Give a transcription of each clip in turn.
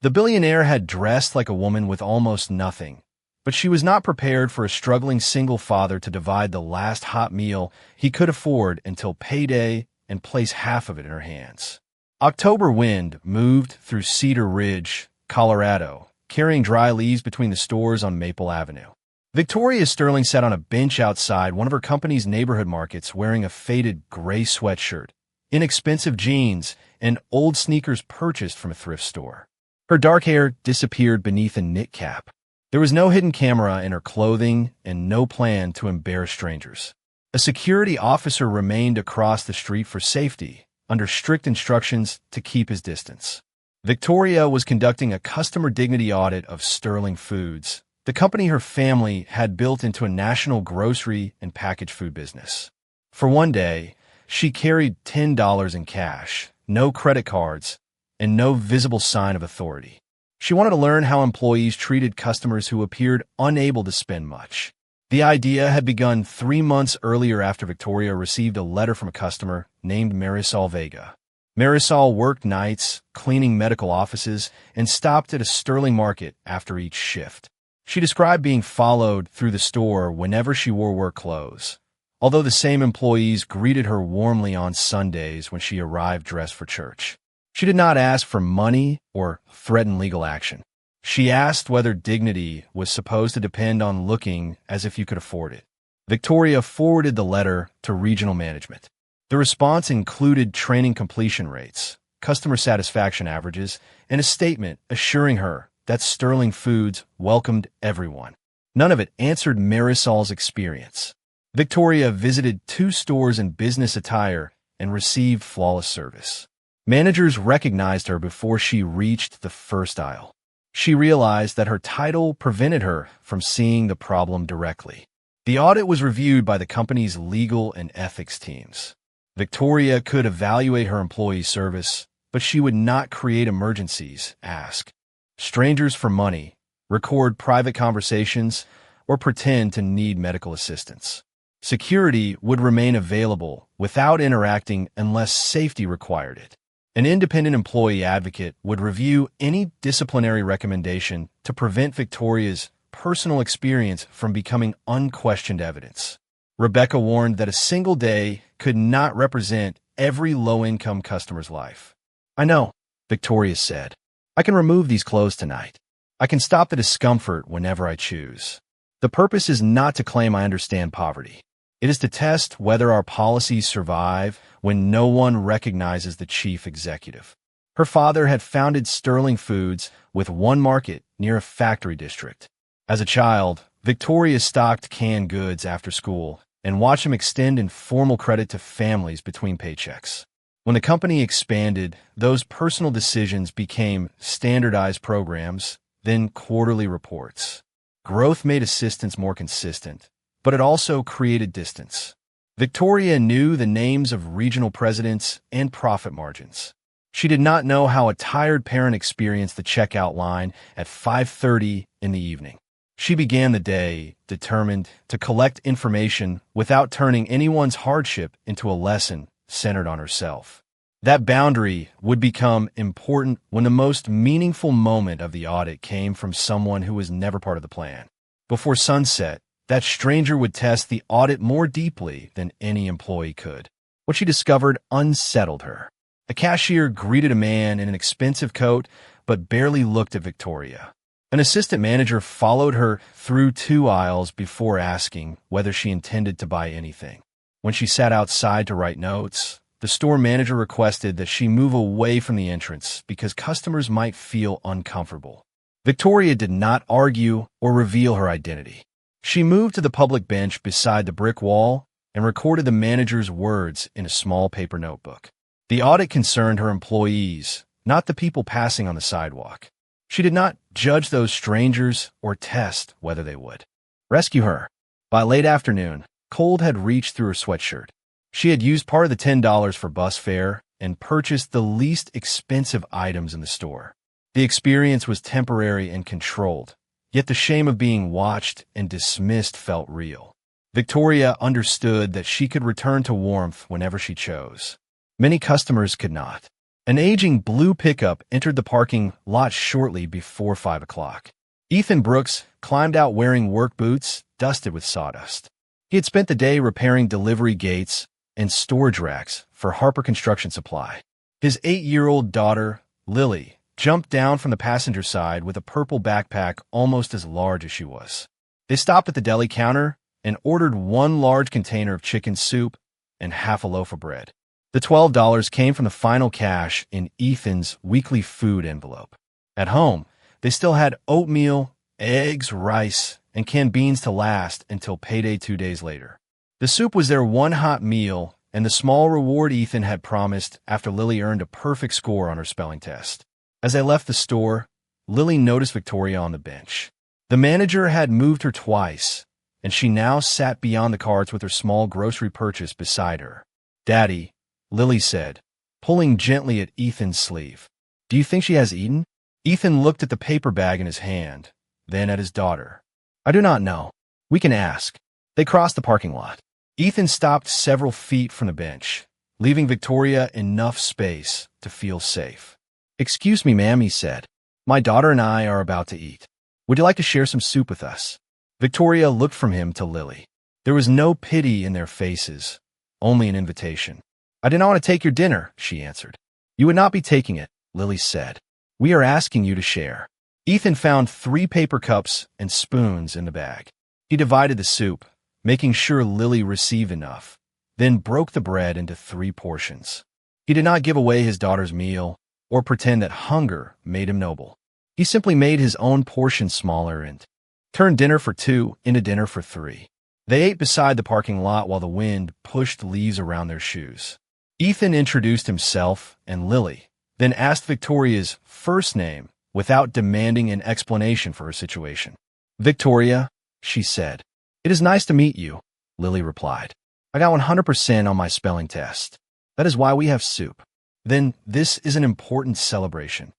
The billionaire had dressed like a woman with almost nothing, but she was not prepared for a struggling single father to divide the last hot meal he could afford until payday and place half of it in her hands. October wind moved through Cedar Ridge, Colorado, carrying dry leaves between the stores on Maple Avenue. Victoria Sterling sat on a bench outside one of her company's neighborhood markets wearing a faded gray sweatshirt, inexpensive jeans, and old sneakers purchased from a thrift store. Her dark hair disappeared beneath a knit cap. There was no hidden camera in her clothing and no plan to embarrass strangers. A security officer remained across the street for safety, under strict instructions to keep his distance. Victoria was conducting a customer dignity audit of Sterling Foods, the company her family had built into a national grocery and packaged food business. For one day, she carried $10 in cash, no credit cards, and no visible sign of authority. She wanted to learn how employees treated customers who appeared unable to spend much. The idea had begun 3 months earlier after Victoria received a letter from a customer named Marisol Vega. Marisol worked nights, cleaning medical offices, and stopped at a Sterling market after each shift. She described being followed through the store whenever she wore work clothes, although the same employees greeted her warmly on Sundays when she arrived dressed for church. She did not ask for money or threaten legal action. She asked whether dignity was supposed to depend on looking as if you could afford it. Victoria forwarded the letter to regional management. The response included training completion rates, customer satisfaction averages, and a statement assuring her that Sterling Foods welcomed everyone. None of it answered Marisol's experience. Victoria visited 2 stores in business attire and received flawless service. Managers recognized her before she reached the first aisle. She realized that her title prevented her from seeing the problem directly. The audit was reviewed by the company's legal and ethics teams. Victoria could evaluate her employee service, but she would not create emergencies, ask strangers for money, record private conversations, or pretend to need medical assistance. Security would remain available without interacting unless safety required it. An independent employee advocate would review any disciplinary recommendation to prevent Victoria's personal experience from becoming unquestioned evidence. Rebecca warned that a single day could not represent every low-income customer's life. "I know," Victoria said. "I can remove these clothes tonight. I can stop the discomfort whenever I choose. The purpose is not to claim I understand poverty. It is to test whether our policies survive when no one recognizes the chief executive." Her father had founded Sterling Foods with one market near a factory district. As a child, Victoria stocked canned goods after school and watched him extend informal credit to families between paychecks. When the company expanded, those personal decisions became standardized programs, then quarterly reports. Growth made assistance more consistent, but it also created distance. Victoria knew the names of regional presidents and profit margins. She did not know how a tired parent experienced the checkout line at 5:30 in the evening. She began the day determined to collect information without turning anyone's hardship into a lesson centered on herself. That boundary would become important when the most meaningful moment of the audit came from someone who was never part of the plan. Before sunset, that stranger would test the audit more deeply than any employee could. What she discovered unsettled her. A cashier greeted a man in an expensive coat but barely looked at Victoria. An assistant manager followed her through 2 aisles before asking whether she intended to buy anything. When she sat outside to write notes, the store manager requested that she move away from the entrance because customers might feel uncomfortable. Victoria did not argue or reveal her identity. She moved to the public bench beside the brick wall and recorded the manager's words in a small paper notebook. The audit concerned her employees, not the people passing on the sidewalk. She did not judge those strangers or test whether they would rescue her. By late afternoon, cold had reached through her sweatshirt. She had used part of the $10 for bus fare and purchased the least expensive items in the store. The experience was temporary and controlled, yet the shame of being watched and dismissed felt real. Victoria understood that she could return to warmth whenever she chose. Many customers could not. An aging blue pickup entered the parking lot shortly before 5 o'clock. Ethan Brooks climbed out wearing work boots dusted with sawdust. He had spent the day repairing delivery gates and storage racks for Harper Construction Supply. His 8-year-old daughter, Lily, jumped down from the passenger side with a purple backpack almost as large as she was. They stopped at the deli counter and ordered 1 large container of chicken soup and half a loaf of bread. The $12 came from the final cash in Ethan's weekly food envelope. At home, they still had oatmeal, eggs, rice, and canned beans to last until payday 2 days later. The soup was their one hot meal and the small reward Ethan had promised after Lily earned a perfect score on her spelling test. As they left the store, Lily noticed Victoria on the bench. The manager had moved her twice, and she now sat beyond the carts with her small grocery purchase beside her. "Daddy," Lily said, pulling gently at Ethan's sleeve. "Do you think she has eaten?" Ethan looked at the paper bag in his hand, then at his daughter. "I do not know. We can ask." They crossed the parking lot. Ethan stopped several feet from the bench, leaving Victoria enough space to feel safe. "Excuse me, ma'am," he said. "My daughter and I are about to eat. Would you like to share some soup with us?" Victoria looked from him to Lily. There was no pity in their faces, only an invitation. "I did not want to take your dinner," she answered. "You would not be taking it," Lily said. "We are asking you to share." Ethan found 3 paper cups and spoons in the bag. He divided the soup, making sure Lily received enough, then broke the bread into 3 portions. He did not give away his daughter's meal or pretend that hunger made him noble. He simply made his own portion smaller and turned dinner for 2 into dinner for 3. They ate beside the parking lot while the wind pushed leaves around their shoes. Ethan introduced himself and Lily, then asked Victoria's first name without demanding an explanation for her situation. "Victoria," she said. "It is nice to meet you," Lily replied. "I got 100% on my spelling test. That is why we have soup." "Then this is an important celebration."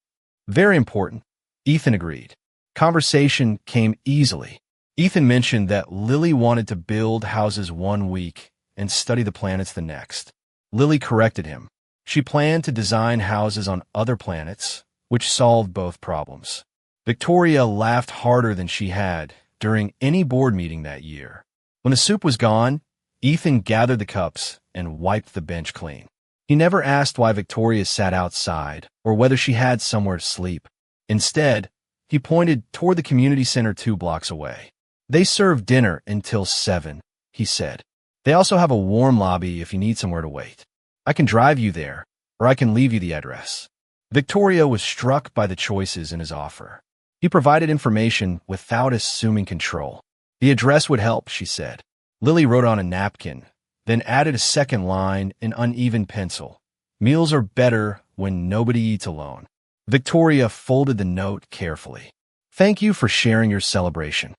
"Very important," Ethan agreed. Conversation came easily. Ethan mentioned that Lily wanted to build houses 1 week and study the planets the next. Lily corrected him. She planned to design houses on other planets, which solved both problems. Victoria laughed harder than she had during any board meeting that year. When the soup was gone, Ethan gathered the cups and wiped the bench clean. He never asked why Victoria sat outside or whether she had somewhere to sleep. Instead, he pointed toward the community center 2 blocks away. "They serve dinner until 7, he said. "They also have a warm lobby if you need somewhere to wait. I can drive you there, or I can leave you the address." Victoria was struck by the choices in his offer. He provided information without assuming control. "The address would help," she said. Lily wrote on a napkin, then added a second line in uneven pencil. "Meals are better when nobody eats alone." Victoria folded the note carefully. "Thank you for sharing your celebration."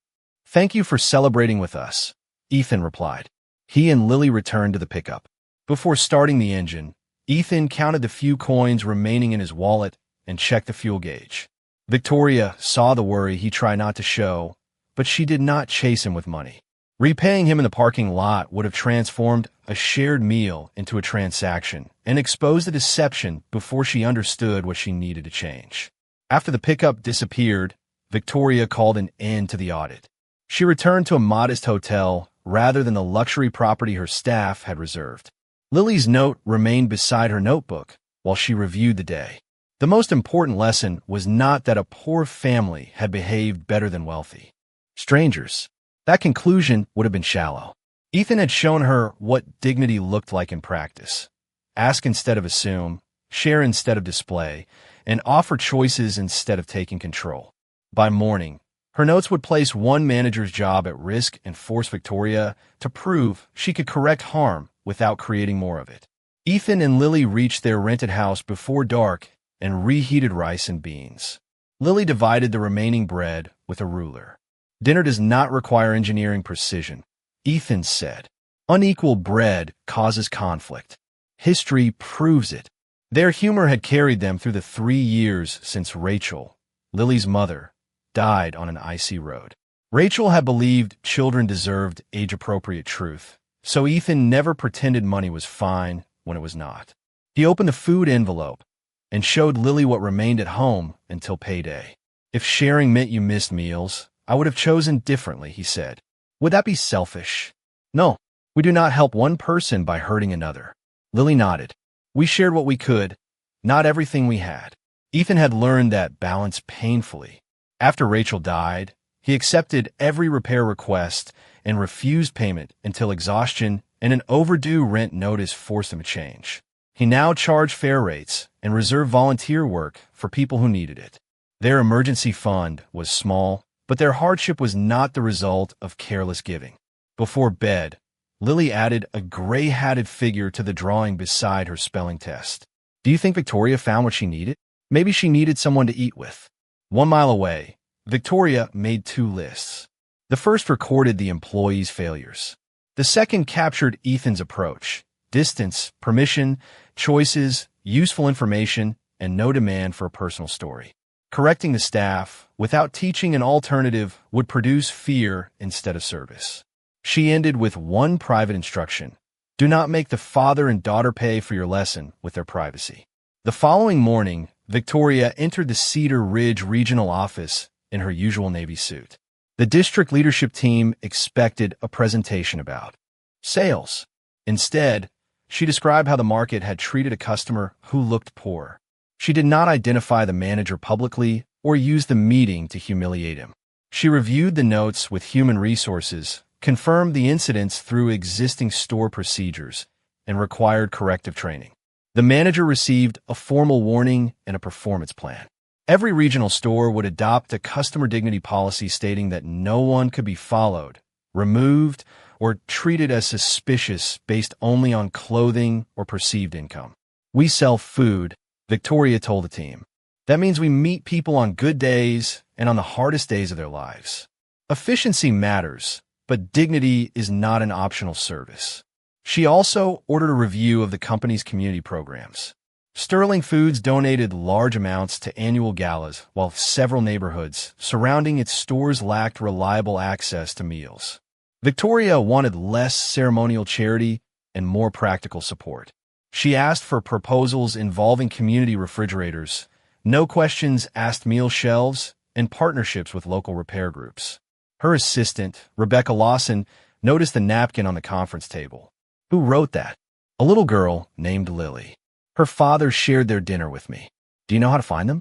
"Thank you for celebrating with us," Ethan replied. He and Lily returned to the pickup. Before starting the engine, Ethan counted the few coins remaining in his wallet and checked the fuel gauge. Victoria saw the worry he tried not to show, but she did not chase him with money. Repaying him in the parking lot would have transformed a shared meal into a transaction and exposed the deception before she understood what she needed to change. After the pickup disappeared, Victoria called an end to the audit. She returned to a modest hotel rather than the luxury property her staff had reserved. Lily's note remained beside her notebook while she reviewed the day. The most important lesson was not that a poor family had behaved better than wealthy strangers. That conclusion would have been shallow. Ethan had shown her what dignity looked like in practice. Ask instead of assume, share instead of display, and offer choices instead of taking control. By morning, her notes would place one manager's job at risk and force Victoria to prove she could correct harm without creating more of it. Ethan and Lily reached their rented house before dark and reheated rice and beans. Lily divided the remaining bread with a ruler. "Dinner does not require engineering precision," Ethan said. "Unequal bread causes conflict. History proves it." Their humor had carried them through the 3 years since Rachel, Lily's mother, died on an icy road. Rachel had believed children deserved age-appropriate truth, so Ethan never pretended money was fine when it was not. He opened the food envelope, and showed Lily what remained at home until payday. If sharing meant you missed meals, I would have chosen differently, he said. Would that be selfish? No, we do not help one person by hurting another. Lily nodded. We shared what we could, not everything we had. Ethan had learned that balance painfully. After Rachel died, he accepted every repair request and refused payment until exhaustion and an overdue rent notice forced him to change. He now charged fair rates and reserved volunteer work for people who needed it. Their emergency fund was small, but their hardship was not the result of careless giving. Before bed, Lily added a gray-hatted figure to the drawing beside her spelling test. Do you think Victoria found what she needed? Maybe she needed someone to eat with. 1 mile away, Victoria made 2 lists. The first recorded the employee's failures. The second captured Ethan's approach: distance, permission, choices, useful information, and no demand for a personal story. Correcting the staff without teaching an alternative would produce fear instead of service. She ended with one private instruction: do not make the father and daughter pay for your lesson with their privacy. The following morning, Victoria entered the Cedar Ridge regional office in her usual Navy suit. The district leadership team expected a presentation about sales. Instead, she described how the market had treated a customer who looked poor. She did not identify the manager publicly or use the meeting to humiliate him. She reviewed the notes with human resources, confirmed the incidents through existing store procedures, and required corrective training. The manager received a formal warning and a performance plan. Every regional store would adopt a customer dignity policy stating that no one could be followed, removed, or treated as suspicious based only on clothing or perceived income. We sell food, Victoria told the team. That means we meet people on good days and on the hardest days of their lives. Efficiency matters, but dignity is not an optional service. She also ordered a review of the company's community programs. Sterling Foods donated large amounts to annual galas, while several neighborhoods surrounding its stores lacked reliable access to meals. Victoria wanted less ceremonial charity and more practical support. She asked for proposals involving community refrigerators, no questions asked meal shelves, and partnerships with local repair groups. Her assistant, Rebecca Lawson, noticed the napkin on the conference table. Who wrote that? A little girl named Lily. Her father shared their dinner with me. Do you know how to find them?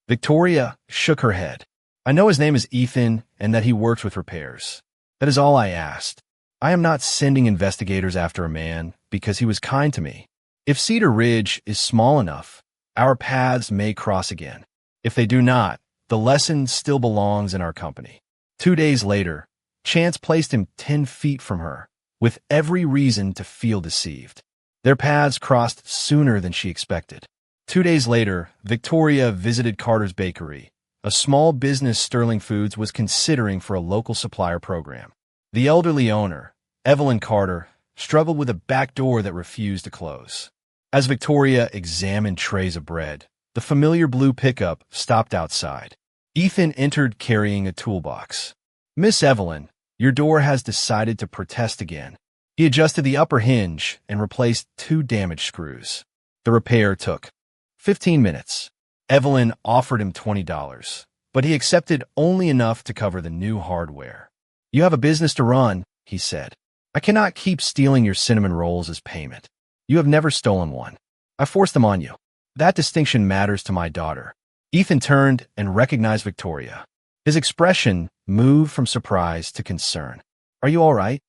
Victoria shook her head. I know his name is Ethan and that he works with repairs. That is all I asked. I am not sending investigators after a man because he was kind to me. If Cedar Ridge is small enough, our paths may cross again. If they do not, the lesson still belongs in our company. 2 days later, chance placed him 10 feet from her, with every reason to feel deceived. Their paths crossed sooner than she expected. 2 days later, Victoria visited Carter's Bakery, a small business Sterling Foods was considering for a local supplier program. The elderly owner, Evelyn Carter, struggled with a back door that refused to close. As Victoria examined trays of bread, the familiar blue pickup stopped outside. Ethan entered carrying a toolbox. Miss Evelyn, your door has decided to protest again. He adjusted the upper hinge and replaced 2 damaged screws. The repair took 15 minutes. Evelyn offered him $20, but he accepted only enough to cover the new hardware. You have a business to run, he said. I cannot keep stealing your cinnamon rolls as payment. You have never stolen one. I forced them on you. That distinction matters to my daughter. Ethan turned and recognized Victoria. His expression moved from surprise to concern. Are you all right?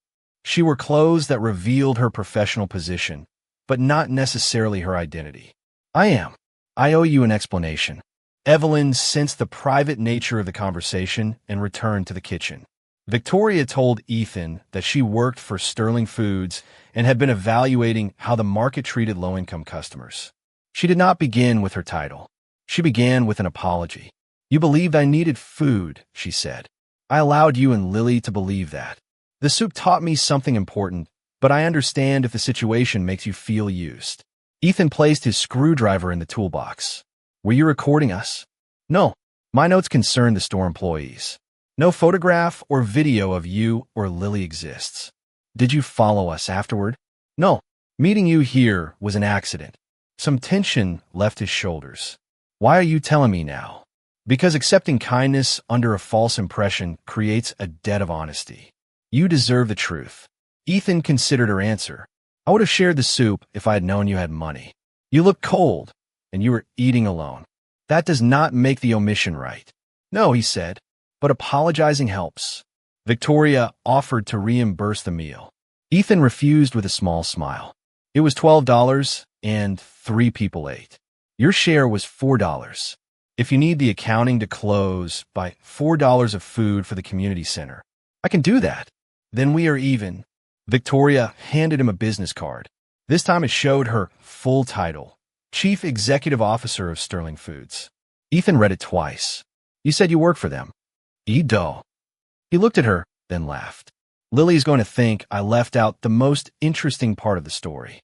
She wore clothes that revealed her professional position, but not necessarily her identity. I am. I owe you an explanation. Evelyn sensed the private nature of the conversation and returned to the kitchen. Victoria told Ethan that she worked for Sterling Foods and had been evaluating how the market treated low-income customers. She did not begin with her title. She began with an apology. You believed I needed food, she said. I allowed you and Lily to believe that. The soup taught me something important, but I understand if the situation makes you feel used. Ethan placed his screwdriver in the toolbox. Were you recording us? No. My notes concern the store employees. No photograph or video of you or Lily exists. Did you follow us afterward? No. Meeting you here was an accident. Some tension left his shoulders. Why are you telling me now? Because accepting kindness under a false impression creates a debt of honesty. You deserve the truth. Ethan considered her answer. I would have shared the soup if I had known you had money. You look cold, and you were eating alone. That does not make the omission right. No, he said, but apologizing helps. Victoria offered to reimburse the meal. Ethan refused with a small smile. It was $12, and 3 people ate. Your share was $4. If you need the accounting to close, buy $4 of food for the community center. I can do that. Then we are even. Victoria handed him a business card. This time it showed her full title, Chief Executive Officer of Sterling Foods. Ethan read it twice. You said you work for them. Edo. He looked at her, then laughed. Lily's going to think I left out the most interesting part of the story.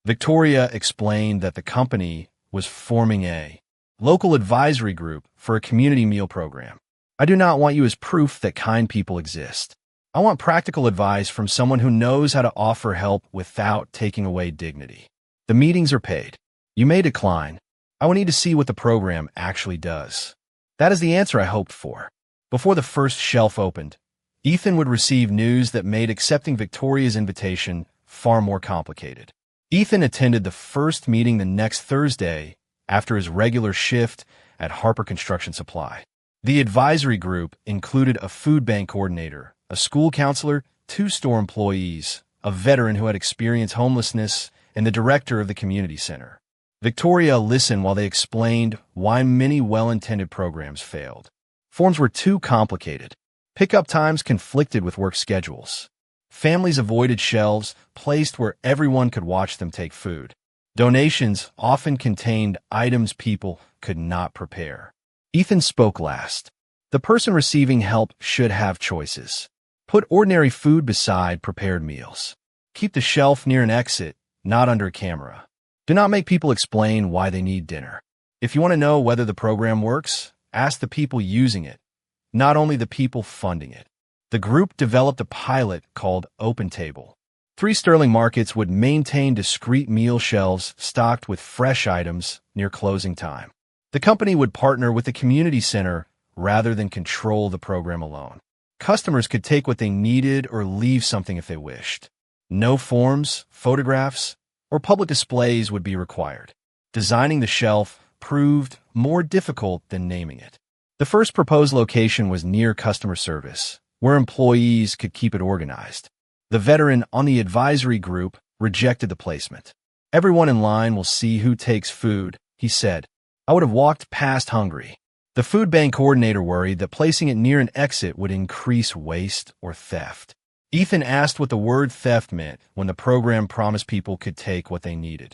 Victoria explained that the company was forming a local advisory group for a community meal program. I do not want you as proof that kind people exist. I want practical advice from someone who knows how to offer help without taking away dignity. The meetings are paid. You may decline. I will need to see what the program actually does. That is the answer I hoped for. Before the first shelf opened, Ethan would receive news that made accepting Victoria's invitation far more complicated. Ethan attended the first meeting the next Thursday after his regular shift at Harper Construction Supply. The advisory group included a food bank coordinator, a school counselor, 2 store employees, a veteran who had experienced homelessness, and the director of the community center. Victoria listened while they explained why many well-intended programs failed. Forms were too complicated. Pickup times conflicted with work schedules. Families avoided shelves placed where everyone could watch them take food. Donations often contained items people could not prepare. Ethan spoke last. The person receiving help should have choices. Put ordinary food beside prepared meals. Keep the shelf near an exit, not under a camera. Do not make people explain why they need dinner. If you want to know whether the program works, ask the people using it, not only the people funding it. The group developed a pilot called Open Table. 3 Sterling markets would maintain discrete meal shelves stocked with fresh items near closing time. The company would partner with the community center rather than control the program alone. Customers could take what they needed or leave something if they wished. No forms, photographs, or public displays would be required. Designing the shelf proved more difficult than naming it. The first proposed location was near customer service, where employees could keep it organized. The veteran on the advisory group rejected the placement. Everyone in line will see who takes food, he said. I would have walked past hungry. The food bank coordinator worried that placing it near an exit would increase waste or theft. Ethan asked what the word theft meant when the program promised people could take what they needed.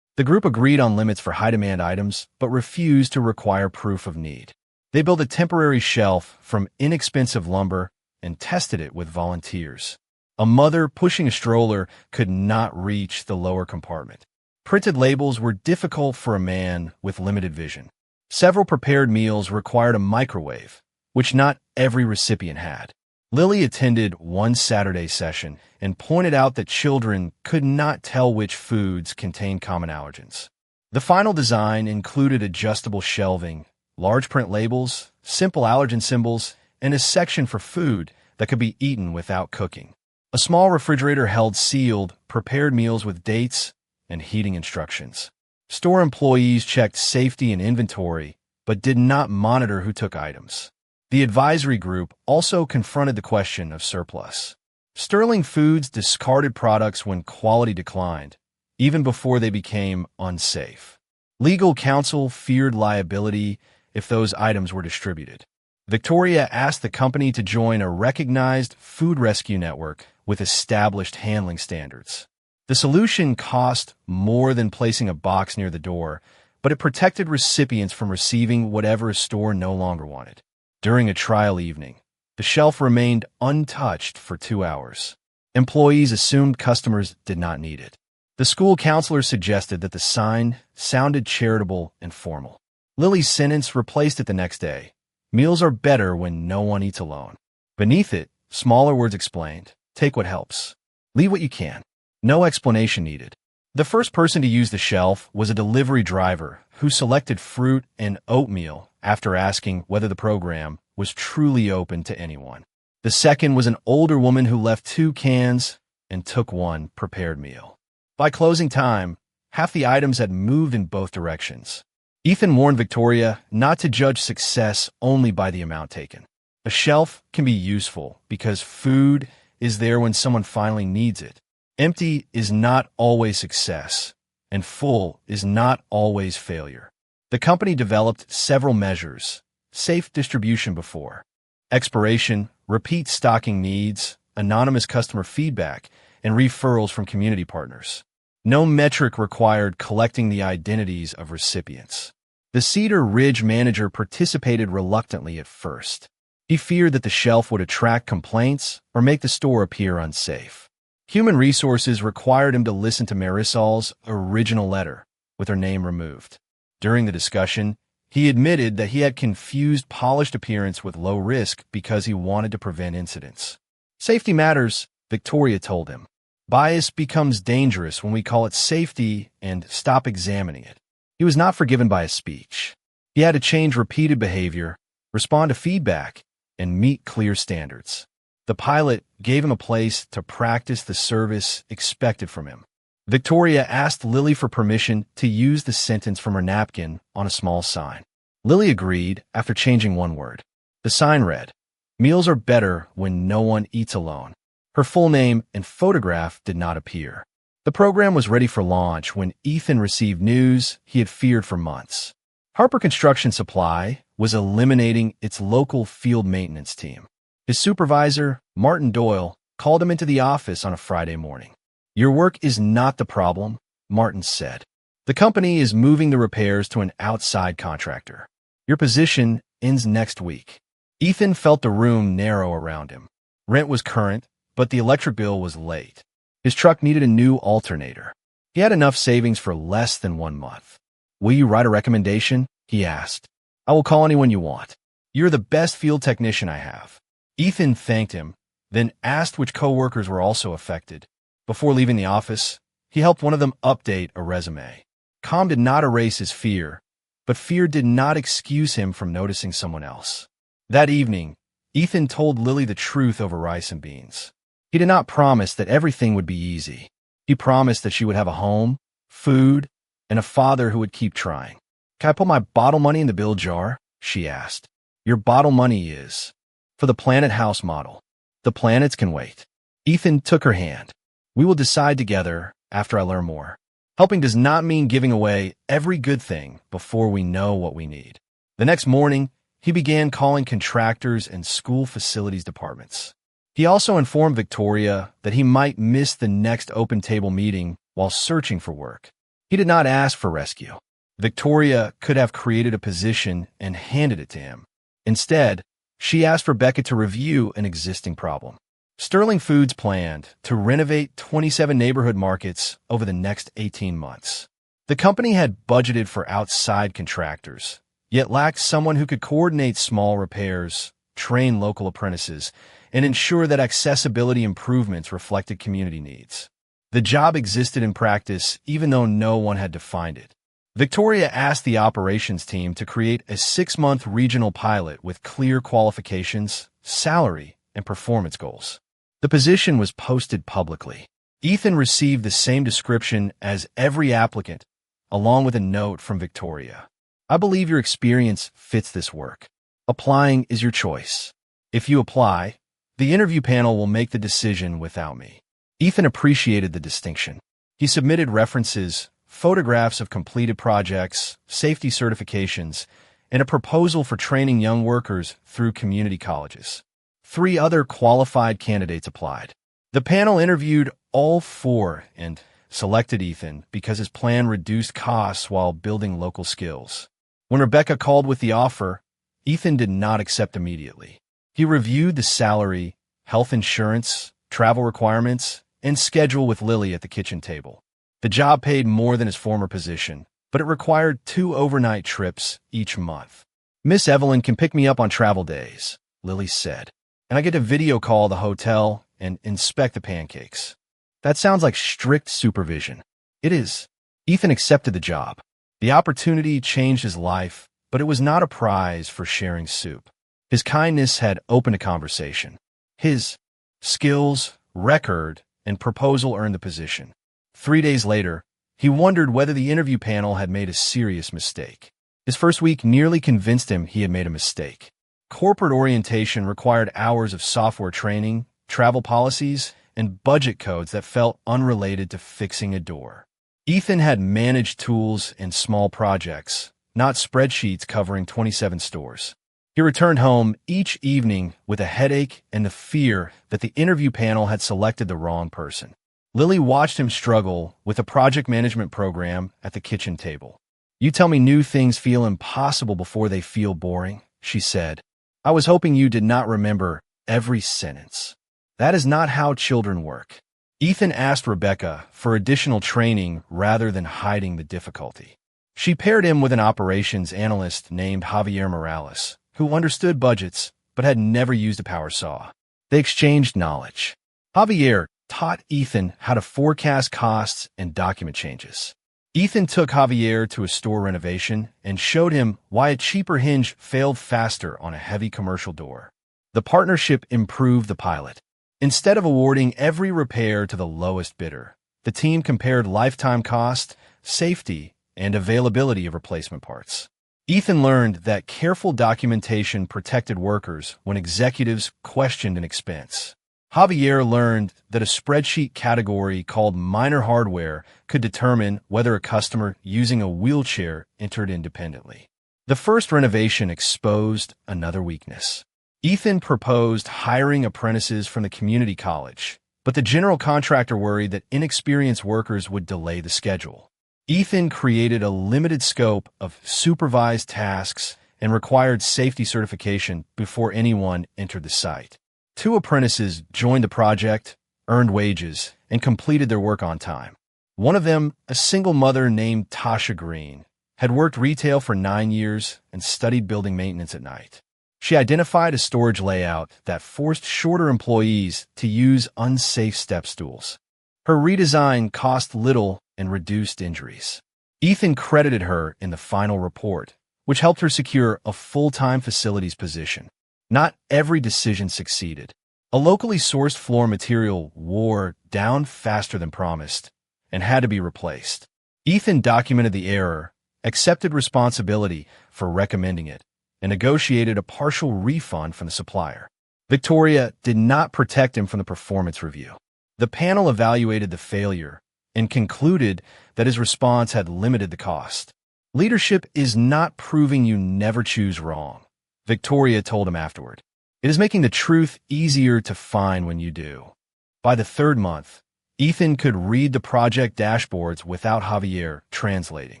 The group agreed on limits for high-demand items, but refused to require proof of need. They built a temporary shelf from inexpensive lumber and tested it with volunteers. A mother pushing a stroller could not reach the lower compartment. Printed labels were difficult for a man with limited vision. Several prepared meals required a microwave, which not every recipient had. Lily attended one Saturday session and pointed out that children could not tell which foods contained common allergens. The final design included adjustable shelving, large print labels, simple allergen symbols, and a section for food that could be eaten without cooking. A small refrigerator held sealed, prepared meals with dates and heating instructions. Store employees checked safety and inventory, but did not monitor who took items. The advisory group also confronted the question of surplus. Sterling Foods discarded products when quality declined, even before they became unsafe. Legal counsel feared liability if those items were distributed. Victoria asked the company to join a recognized food rescue network with established handling standards. The solution cost more than placing a box near the door, but it protected recipients from receiving whatever a store no longer wanted. During a trial evening, the shelf remained untouched for 2 hours. Employees assumed customers did not need it. The school counselor suggested that the sign sounded charitable and formal. Lily's sentence replaced it the next day. Meals are better when no one eats alone. Beneath it, smaller words explained, take what helps. Leave what you can. No explanation needed. The first person to use the shelf was a delivery driver who selected fruit and oatmeal after asking whether the program was truly open to anyone. The second was an older woman who left 2 cans and took 1 prepared meal. By closing time, half the items had moved in both directions. Ethan warned Victoria not to judge success only by the amount taken. A shelf can be useful because food is there when someone finally needs it. Empty is not always success, and full is not always failure. The company developed several measures: safe distribution before expiration, repeat stocking needs, anonymous customer feedback, and referrals from community partners. No metric required collecting the identities of recipients. The Cedar Ridge manager participated reluctantly at first. He feared that the shelf would attract complaints or make the store appear unsafe. Human Resources required him to listen to Marisol's original letter, with her name removed. During the discussion, he admitted that he had confused polished appearance with low risk because he wanted to prevent incidents. Safety matters, Victoria told him. Bias becomes dangerous when we call it safety and stop examining it. He was not forgiven by his speech. He had to change repeated behavior, respond to feedback, and meet clear standards. The pilot gave him a place to practice the service expected from him. Victoria asked Lily for permission to use the sentence from her napkin on a small sign. Lily agreed after changing 1 word. The sign read, "Meals are better when no one eats alone." Her full name and photograph did not appear. The program was ready for launch when Ethan received news he had feared for months. Harper Construction Supply was eliminating its local field maintenance team. His supervisor, Martin Doyle, called him into the office on a Friday morning. "Your work is not the problem," Martin said. "The company is moving the repairs to an outside contractor. Your position ends next week." Ethan felt the room narrow around him. Rent was current, but the electric bill was late. His truck needed a new alternator. He had enough savings for less than 1 month. "Will you write a recommendation?" he asked. "I will call anyone you want. You're the best field technician I have." Ethan thanked him, then asked which coworkers were also affected. Before leaving the office, he helped one of them update a resume. Calm did not erase his fear, but fear did not excuse him from noticing someone else. That evening, Ethan told Lily the truth over rice and beans. He did not promise that everything would be easy. He promised that she would have a home, food, and a father who would keep trying. "Can I put my bottle money in the bill jar?" she asked. "Your bottle money is for the Planet House model. The planets can wait." Ethan took her hand. "We will decide together after I learn more. Helping does not mean giving away every good thing before we know what we need." The next morning, he began calling contractors and school facilities departments. He also informed Victoria that he might miss the next open table meeting while searching for work. He did not ask for rescue. Victoria could have created a position and handed it to him. Instead, she asked Rebecca to review an existing problem. Sterling Foods planned to renovate 27 neighborhood markets over the next 18 months. The company had budgeted for outside contractors, yet lacked someone who could coordinate small repairs, train local apprentices, and ensure that accessibility improvements reflected community needs. The job existed in practice even though no one had defined it. Victoria asked the operations team to create a 6-month regional pilot with clear qualifications, salary, and performance goals. The position was posted publicly. Ethan received the same description as every applicant, along with a note from Victoria. "I believe your experience fits this work. Applying is your choice. If you apply, the interview panel will make the decision without me." Ethan appreciated the distinction. He submitted references, photographs of completed projects, safety certifications, and a proposal for training young workers through community colleges. 3 other qualified candidates applied. The panel interviewed all 4 and selected Ethan because his plan reduced costs while building local skills. When Rebecca called with the offer, Ethan did not accept immediately. He reviewed the salary, health insurance, travel requirements, and schedule with Lily at the kitchen table. The job paid more than his former position, but it required 2 overnight trips each month. "Miss Evelyn can pick me up on travel days," Lily said, "and I get to video call the hotel and inspect the pancakes." "That sounds like strict supervision." It is. Ethan accepted the job. The opportunity changed his life, but it was not a prize for sharing soup. His kindness had opened a conversation. His skills, record, and proposal earned the position. 3 days later, he wondered whether the interview panel had made a serious mistake. His first week nearly convinced him he had made a mistake. Corporate orientation required hours of software training, travel policies, and budget codes that felt unrelated to fixing a door. Ethan had managed tools and small projects, not spreadsheets covering 27 stores. He returned home each evening with a headache and the fear that the interview panel had selected the wrong person. Lily watched him struggle with a project management program at the kitchen table. "You tell me new things feel impossible before they feel boring," she said. "I was hoping you did not remember every sentence." That is not how children work. Ethan asked Rebecca for additional training rather than hiding the difficulty. She paired him with an operations analyst named Javier Morales, who understood budgets but had never used a power saw. They exchanged knowledge. Javier taught Ethan how to forecast costs and document changes. Ethan took Javier to a store renovation and showed him why a cheaper hinge failed faster on a heavy commercial door. The partnership improved the pilot. Instead of awarding every repair to the lowest bidder, the team compared lifetime cost, safety, and availability of replacement parts. Ethan learned that careful documentation protected workers when executives questioned an expense. Javier learned that a spreadsheet category called minor hardware could determine whether a customer using a wheelchair entered independently. The first renovation exposed another weakness. Ethan proposed hiring apprentices from the community college, but the general contractor worried that inexperienced workers would delay the schedule. Ethan created a limited scope of supervised tasks and required safety certification before anyone entered the site. 2 apprentices joined the project, earned wages, and completed their work on time. One of them, a single mother named Tasha Green, had worked retail for 9 years and studied building maintenance at night. She identified a storage layout that forced shorter employees to use unsafe step stools. Her redesign cost little and reduced injuries. Ethan credited her in the final report, which helped her secure a full-time facilities position. Not every decision succeeded. A locally sourced floor material wore down faster than promised and had to be replaced. Ethan documented the error, accepted responsibility for recommending it, and negotiated a partial refund from the supplier. Victoria did not protect him from the performance review. The panel evaluated the failure and concluded that his response had limited the cost. "Leadership is not proving you never choose wrong," Victoria told him afterward. "It is making the truth easier to find when you do." By the 3rd month, Ethan could read the project dashboards without Javier translating.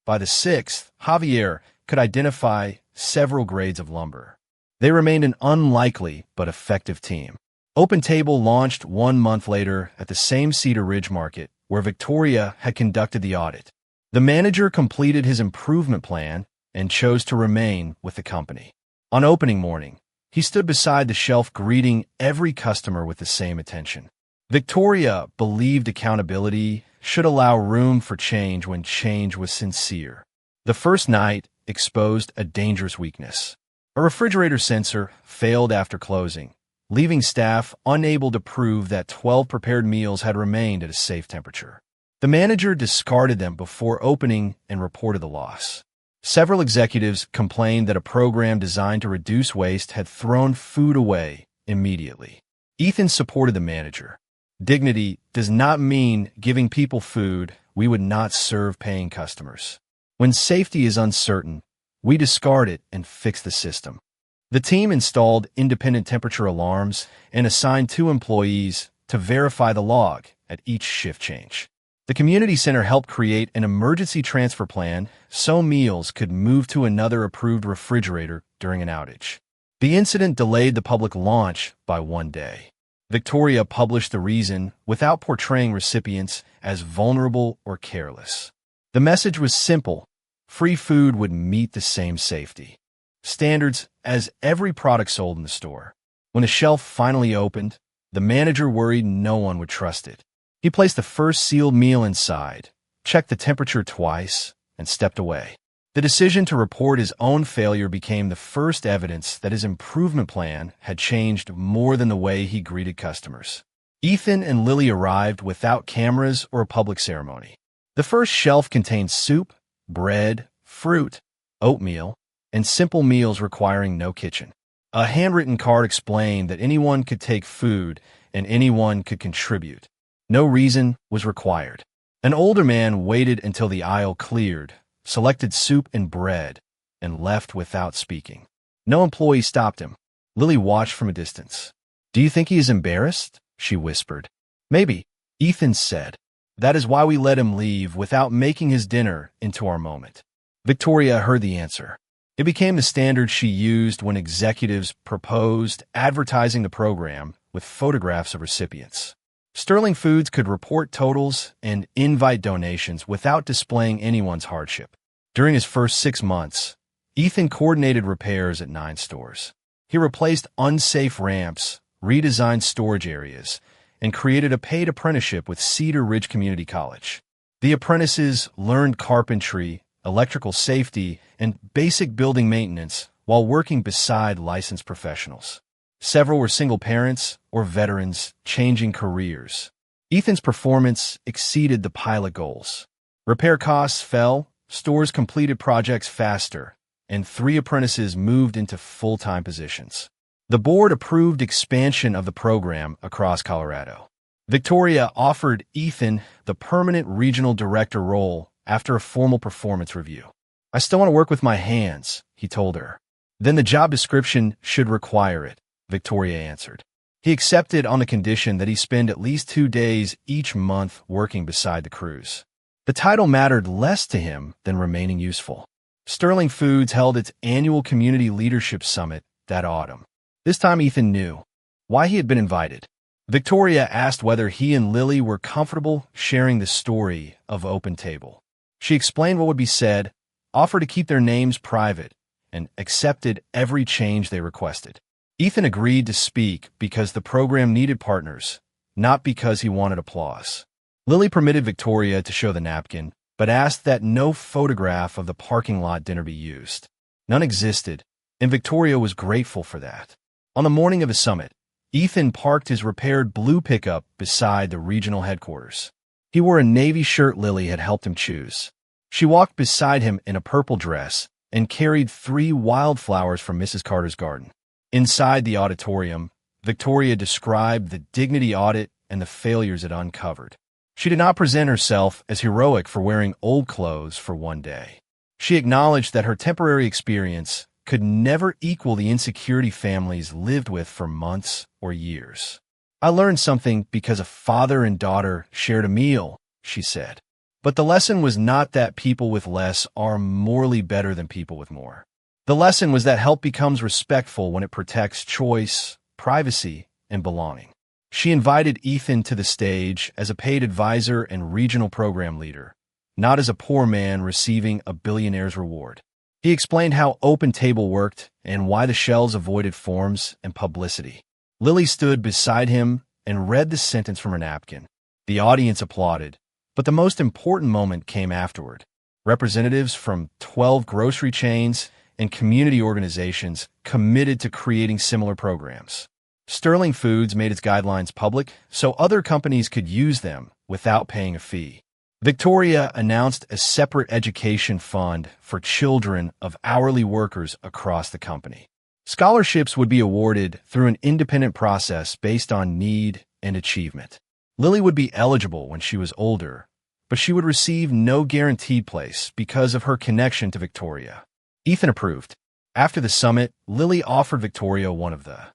By the 6th, Javier could identify several grades of lumber. They remained an unlikely but effective team. OpenTable launched 1 month later at the same Cedar Ridge market where Victoria had conducted the audit. The manager completed his improvement plan and chose to remain with the company. On opening morning, he stood beside the shelf greeting every customer with the same attention. Victoria believed accountability should allow room for change when change was sincere. The first night exposed a dangerous weakness. A refrigerator sensor failed after closing, leaving staff unable to prove that 12 prepared meals had remained at a safe temperature. The manager discarded them before opening and reported the loss. Several executives complained that a program designed to reduce waste had thrown food away immediately. Ethan supported the manager. "Dignity does not mean giving people food we would not serve paying customers. When safety is uncertain, we discard it and fix the system." The team installed independent temperature alarms and assigned 2 employees to verify the log at each shift change. The community center helped create an emergency transfer plan so meals could move to another approved refrigerator during an outage. The incident delayed the public launch by 1 day. Victoria published the reason without portraying recipients as vulnerable or careless. The message was simple: free food would meet the same safety standards as every product sold in the store. When the shelf finally opened, the manager worried no one would trust it. He placed the first sealed meal inside, checked the temperature twice, and stepped away. The decision to report his own failure became the first evidence that his improvement plan had changed more than the way he greeted customers. Ethan and Lily arrived without cameras or a public ceremony. The first shelf contained soup, bread, fruit, oatmeal, and simple meals requiring no kitchen. A handwritten card explained that anyone could take food and anyone could contribute. No reason was required. An older man waited until the aisle cleared, selected soup and bread, and left without speaking. No employee stopped him. Lily watched from a distance. "Do you think he is embarrassed?" she whispered. "Maybe," Ethan said. "That is why we let him leave without making his dinner into our moment." Victoria heard the answer. It became the standard she used when executives proposed advertising the program with photographs of recipients. Sterling Foods could report totals and invite donations without displaying anyone's hardship. During his first 6 months, Ethan coordinated repairs at 9 stores. He replaced unsafe ramps, redesigned storage areas, and created a paid apprenticeship with Cedar Ridge Community College. The apprentices learned carpentry, electrical safety, and basic building maintenance while working beside licensed professionals. Several were single parents or veterans changing careers. Ethan's performance exceeded the pilot goals. Repair costs fell, stores completed projects faster, and 3 apprentices moved into full-time positions. The board approved expansion of the program across Colorado. Victoria offered Ethan the permanent regional director role after a formal performance review. "I still want to work with my hands," he told her. "Then the job description should require it," Victoria answered. He accepted on the condition that he spend at least 2 days each month working beside the crews. The title mattered less to him than remaining useful. Sterling Foods held its annual Community Leadership Summit that autumn. This time Ethan knew why he had been invited. Victoria asked whether he and Lily were comfortable sharing the story of Open Table. She explained what would be said, offered to keep their names private, and accepted every change they requested. Ethan agreed to speak because the program needed partners, not because he wanted applause. Lily permitted Victoria to show the napkin, but asked that no photograph of the parking lot dinner be used. None existed, and Victoria was grateful for that. On the morning of the summit, Ethan parked his repaired blue pickup beside the regional headquarters. He wore a navy shirt Lily had helped him choose. She walked beside him in a purple dress and carried 3 wildflowers from Mrs. Carter's garden. Inside the auditorium, Victoria described the dignity audit and the failures it uncovered. She did not present herself as heroic for wearing old clothes for 1 day. She acknowledged that her temporary experience could never equal the insecurity families lived with for months or years. "I learned something because a father and daughter shared a meal," she said. But the lesson was not that people with less are morally better than people with more. The lesson was that help becomes respectful when it protects choice, privacy, and belonging. She invited Ethan to the stage as a paid advisor and regional program leader, not as a poor man receiving a billionaire's reward. He explained how Open Table worked and why the shelves avoided forms and publicity. Lily stood beside him and read the sentence from her napkin. The audience applauded, but the most important moment came afterward. Representatives from 12 grocery chains and community organizations committed to creating similar programs. Sterling Foods made its guidelines public so other companies could use them without paying a fee. Victoria announced a separate education fund for children of hourly workers across the company. Scholarships would be awarded through an independent process based on need and achievement. Lily would be eligible when she was older, but she would receive no guaranteed place because of her connection to Victoria. Ethan approved. After the summit, Lily offered Victoria one of the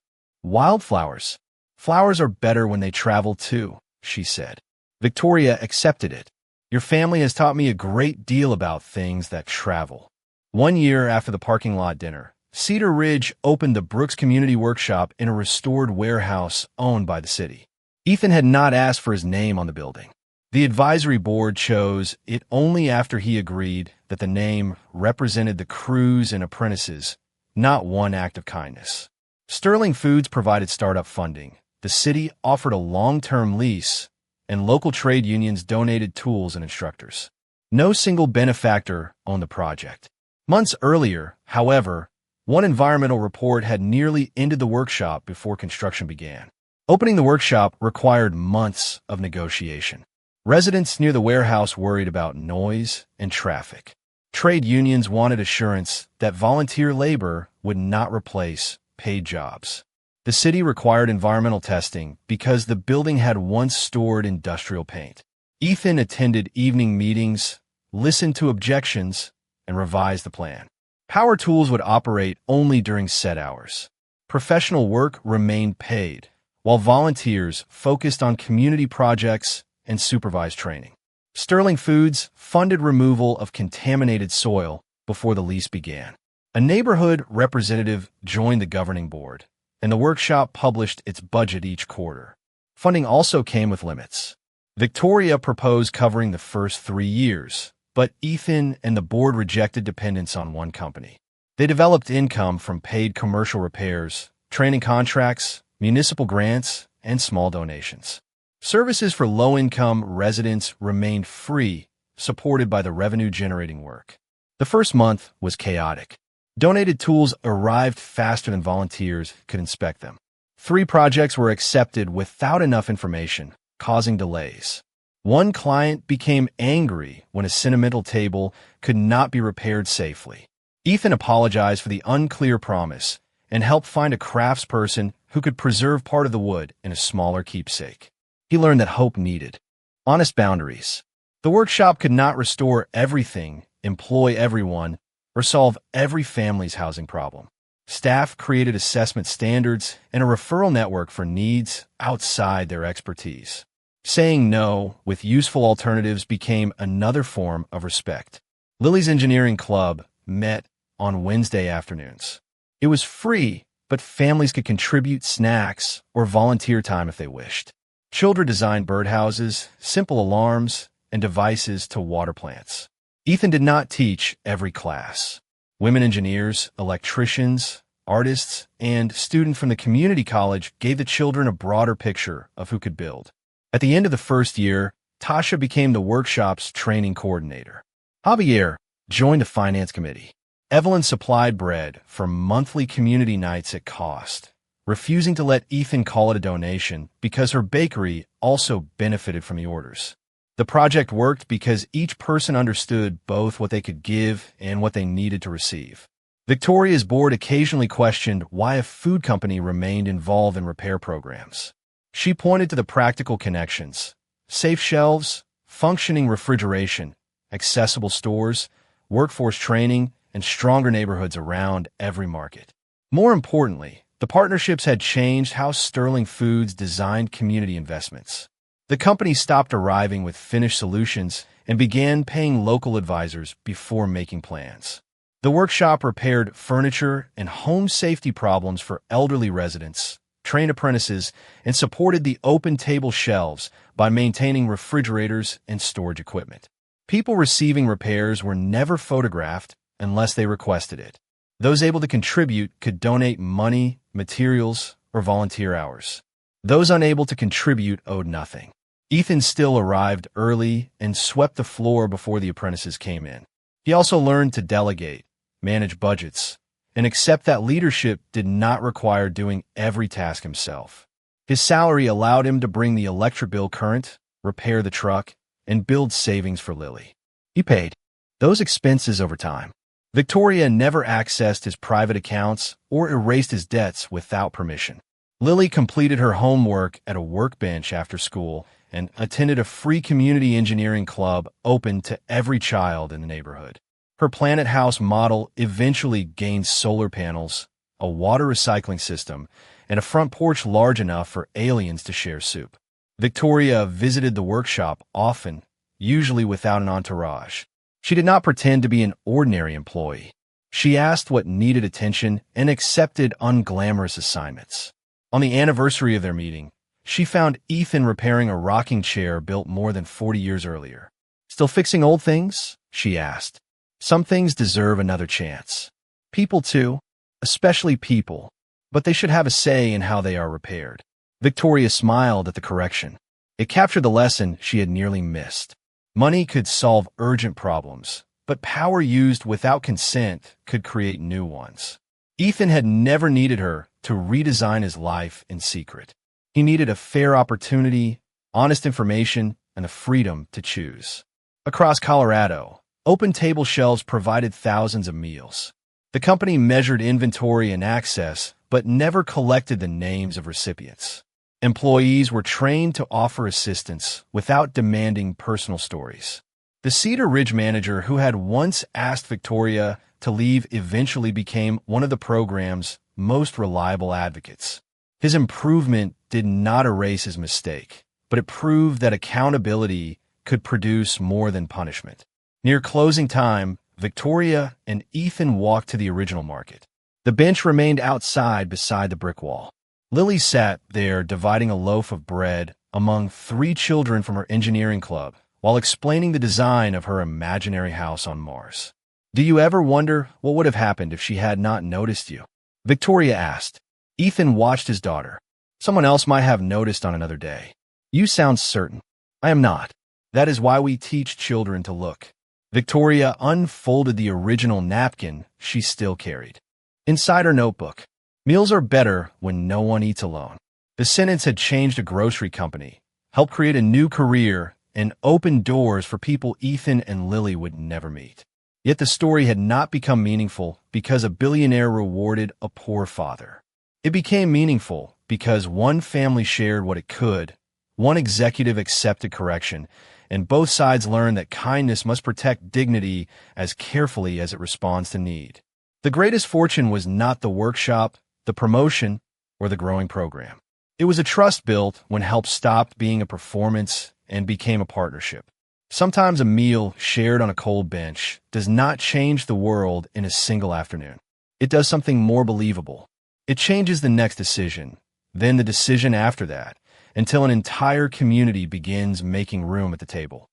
wildflowers. "Flowers are better when they travel too," she said. Victoria accepted it. "Your family has taught me a great deal about things that travel." 1 year after the parking lot dinner, Cedar Ridge opened the Brooks Community Workshop in a restored warehouse owned by the city. Ethan had not asked for his name on the building. The advisory board chose it only after he agreed that the name represented the crews and apprentices, not one act of kindness. Sterling Foods provided startup funding, the city offered a long-term lease, and local trade unions donated tools and instructors. No single benefactor owned the project. Months earlier, however, one environmental report had nearly ended the workshop before construction began. Opening the workshop required months of negotiation. Residents near the warehouse worried about noise and traffic. Trade unions wanted assurance that volunteer labor would not replace paid jobs. The city required environmental testing because the building had once stored industrial paint. Ethan attended evening meetings, listened to objections, and revised the plan. Power tools would operate only during set hours. Professional work remained paid, while volunteers focused on community projects and supervised training. Sterling Foods funded removal of contaminated soil before the lease began. A neighborhood representative joined the governing board, and the workshop published its budget each quarter. Funding also came with limits. Victoria proposed covering the first 3 years, but Ethan and the board rejected dependence on one company. They developed income from paid commercial repairs, training contracts, municipal grants, and small donations. Services for low-income residents remained free, supported by the revenue-generating work. The first month was chaotic. Donated tools arrived faster than volunteers could inspect them. 3 projects were accepted without enough information, causing delays. One client became angry when a sentimental table could not be repaired safely. Ethan apologized for the unclear promise and helped find a craftsperson who could preserve part of the wood in a smaller keepsake. He learned that hope needed honest boundaries. The workshop could not restore everything, employ everyone, or solve every family's housing problem. Staff created assessment standards and a referral network for needs outside their expertise. Saying no with useful alternatives became another form of respect. Lily's Engineering Club met on Wednesday afternoons. It was free, but families could contribute snacks or volunteer time if they wished. Children designed birdhouses, simple alarms, and devices to water plants. Ethan did not teach every class. Women engineers, electricians, artists, and students from the community college gave the children a broader picture of who could build. At the end of the first year, Tasha became the workshop's training coordinator. Javier joined the finance committee. Evelyn supplied bread for monthly community nights at cost, refusing to let Ethan call it a donation because her bakery also benefited from the orders. The project worked because each person understood both what they could give and what they needed to receive. Victoria's board occasionally questioned why a food company remained involved in repair programs. She pointed to the practical connections: safe shelves, functioning refrigeration, accessible stores, workforce training, and stronger neighborhoods around every market. More importantly, the partnerships had changed how Sterling Foods designed community investments. The company stopped arriving with finished solutions and began paying local advisors before making plans. The workshop repaired furniture and home safety problems for elderly residents, trained apprentices, and supported the open table shelves by maintaining refrigerators and storage equipment. People receiving repairs were never photographed unless they requested it. Those able to contribute could donate money, materials, or volunteer hours. Those unable to contribute owed nothing. Ethan still arrived early and swept the floor before the apprentices came in. He also learned to delegate, manage budgets, and accept that leadership did not require doing every task himself. His salary allowed him to bring the electric bill current, repair the truck, and build savings for Lily. He paid those expenses over time. Victoria never accessed his private accounts or erased his debts without permission. Lily completed her homework at a workbench after school and attended a free community engineering club open to every child in the neighborhood. Her Planet House model eventually gained solar panels, a water recycling system, and a front porch large enough for aliens to share soup. Victoria visited the workshop often, usually without an entourage. She did not pretend to be an ordinary employee. She asked what needed attention and accepted unglamorous assignments. On the anniversary of their meeting, she found Ethan repairing a rocking chair built more than 40 years earlier. "Still fixing old things?" she asked. "Some things deserve another chance. People too, especially people, but they should have a say in how they are repaired." Victoria smiled at the correction. It captured the lesson she had nearly missed. Money could solve urgent problems, but power used without consent could create new ones. Ethan had never needed her to redesign his life in secret. He needed a fair opportunity, honest information, and the freedom to choose. Across Colorado, open table shelves provided thousands of meals. The company measured inventory and access, but never collected the names of recipients. Employees were trained to offer assistance without demanding personal stories. The Cedar Ridge manager who had once asked Victoria to leave eventually became one of the program's most reliable advocates. His improvement did not erase his mistake, but it proved that accountability could produce more than punishment. Near closing time, Victoria and Ethan walked to the original market. The bench remained outside beside the brick wall. Lily sat there dividing a loaf of bread among 3 children from her engineering club while explaining the design of her imaginary house on Mars. "Do you ever wonder what would have happened if she had not noticed you?" Victoria asked. Ethan watched his daughter. "Someone else might have noticed on another day." "You sound certain." "I am not. That is why we teach children to look." Victoria unfolded the original napkin she still carried. Inside her notebook, "Meals are better when no one eats alone." The sentence had changed a grocery company, helped create a new career, and opened doors for people Ethan and Lily would never meet. Yet the story had not become meaningful because a billionaire rewarded a poor father. It became meaningful because one family shared what it could, one executive accepted correction, and both sides learned that kindness must protect dignity as carefully as it responds to need. The greatest fortune was not the workshop, the promotion, or the growing program. It was a trust built when help stopped being a performance and became a partnership. Sometimes a meal shared on a cold bench does not change the world in a single afternoon. It does something more believable. It changes the next decision, then the decision after that, until an entire community begins making room at the table.